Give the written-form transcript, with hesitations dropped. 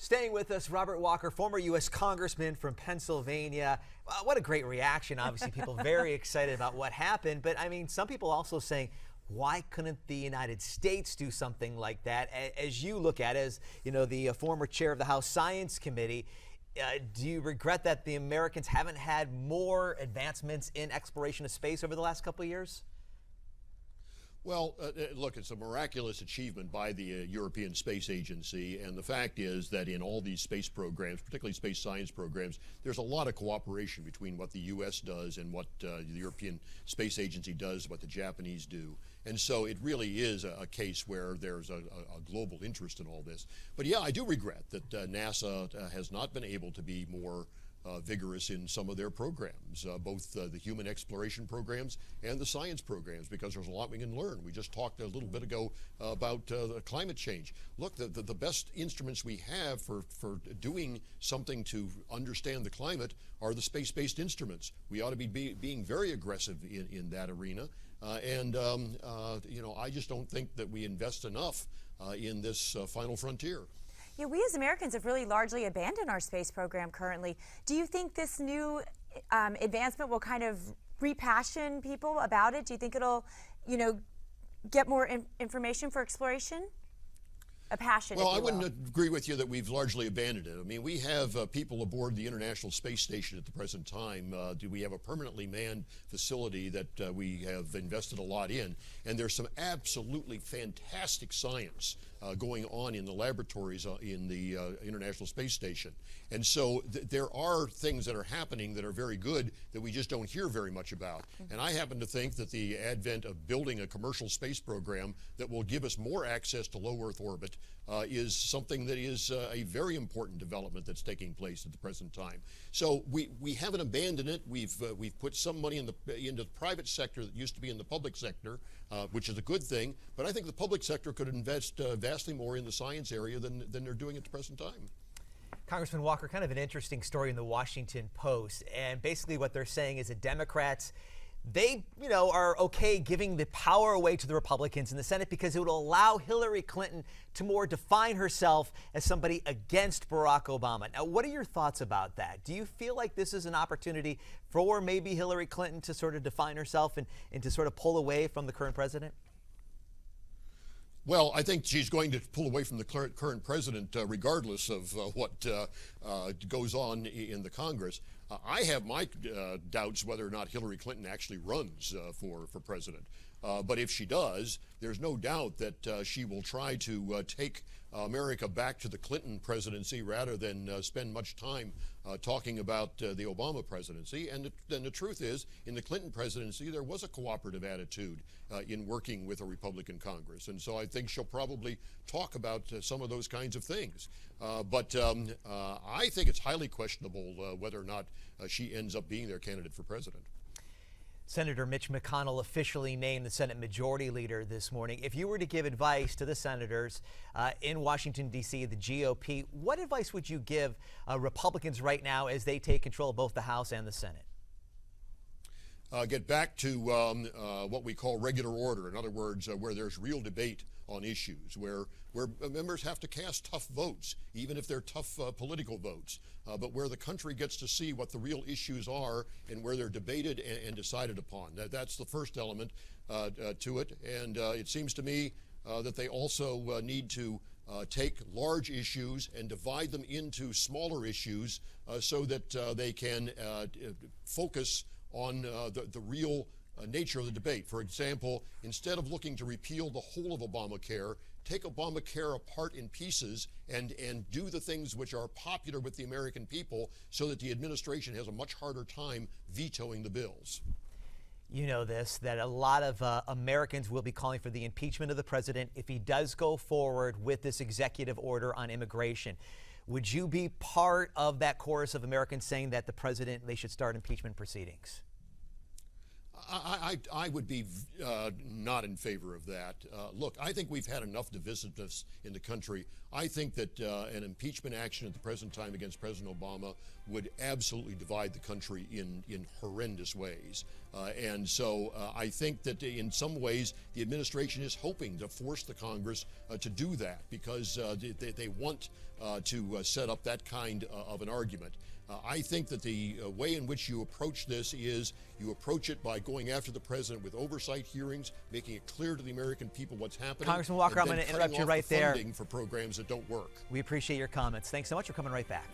Staying with us, Robert Walker, former U.S. congressman from Pennsylvania. What a great reaction. Obviously, people very excited about what happened. But, I mean, some people also saying, why couldn't the United States do something like that? As you look at it, as you know, the former chair of the House Science Committee, do you regret that the Americans haven't had more advancements in exploration of space over the last couple of years? Well, look, it's a miraculous achievement by the European Space Agency, and the fact is that in all these space programs, particularly space science programs, there's a lot of cooperation between what the U.S. does and what the European Space Agency does, what the Japanese do. And so it really is a case where there's a global interest in all this. But yeah, I do regret that NASA has not been able to be more vigorous in some of their programs, both the human exploration programs and the science programs, because there's a lot we can learn. We just talked a little bit ago about climate change. Look, the best instruments we have for doing something to understand the climate are the space-based instruments. We ought to be being very aggressive in that arena. You know, I just don't think that we invest enough in this final frontier. Yeah, we as Americans have really largely abandoned our space program currently. Do you think this new advancement will kind of repassion people about it? Do you think it'll, you know, get more information for exploration? A passion, well, I wouldn't agree with you that we've largely abandoned it. I mean, we have people aboard the International Space Station at the present time. We have a permanently manned facility that we have invested a lot in, and there's some absolutely fantastic science going on in the laboratories in the International Space Station. And so there are things that are happening that are very good that we just don't hear very much about. And I happen to think that the advent of building a commercial space program that will give us more access to low Earth orbit is something that is a very important development that's taking place at the present time. So we haven't abandoned it. We've put some money into the private sector that used to be in the public sector, which is a good thing. But I think the public sector could invest vastly more in the science area than they're doing at the present time. Congressman Walker, kind of an interesting story in the Washington Post, and basically what they're saying is that Democrats, they, you know, are okay giving the power away to the Republicans in the Senate because it would allow Hillary Clinton to more define herself as somebody against Barack Obama. Now, what are your thoughts about that? Do you feel like this is an opportunity for maybe Hillary Clinton to sort of define herself and to sort of pull away from the current president? Well, I think she's going to pull away from the current president regardless of what goes on in the Congress. I have my doubts whether or not Hillary Clinton actually runs for president. But if she does, there's no doubt that she will try to take America back to the Clinton presidency rather than spend much time talking about the Obama presidency. And then the truth is, in the Clinton presidency, there was a cooperative attitude in working with a Republican Congress. And so I think she'll probably talk about some of those kinds of things. But I think it's highly questionable whether or not she ends up being their candidate for president. Senator Mitch McConnell officially named the Senate Majority Leader this morning. If you were to give advice to the senators in Washington, D.C., the GOP, what advice would you give Republicans right now as they take control of both the House and the Senate? Get back to what we call regular order. In other words, where there's real debate on issues, where members have to cast tough votes, even if they're tough political votes, but where the country gets to see what the real issues are and where they're debated and decided upon. That's the first element to it. And it seems to me that they also need to take large issues and divide them into smaller issues so that they can focus on the real nature of the debate. For example, instead of looking to repeal the whole of Obamacare, take Obamacare apart in pieces and do the things which are popular with the American people so that the administration has a much harder time vetoing the bills. You know this, that a lot of Americans will be calling for the impeachment of the president if he does go forward with this executive order on immigration. Would you be part of that chorus of Americans saying that the president, they should start impeachment proceedings? I would be not in favor of that. Look, I think we've had enough divisiveness in the country. I think that an impeachment action at the present time against President Obama would absolutely divide the country in horrendous ways. And so I think that in some ways the administration is hoping to force the Congress to do that because they want to set up that kind of an argument. I think that the way in which you approach this is you approach it by going after the president with oversight hearings, making it clear to the American people what's happening. Congressman Walker, I'm going to interrupt you right there. Funding for programs that don't work. We appreciate your comments. Thanks so much. We're coming right back.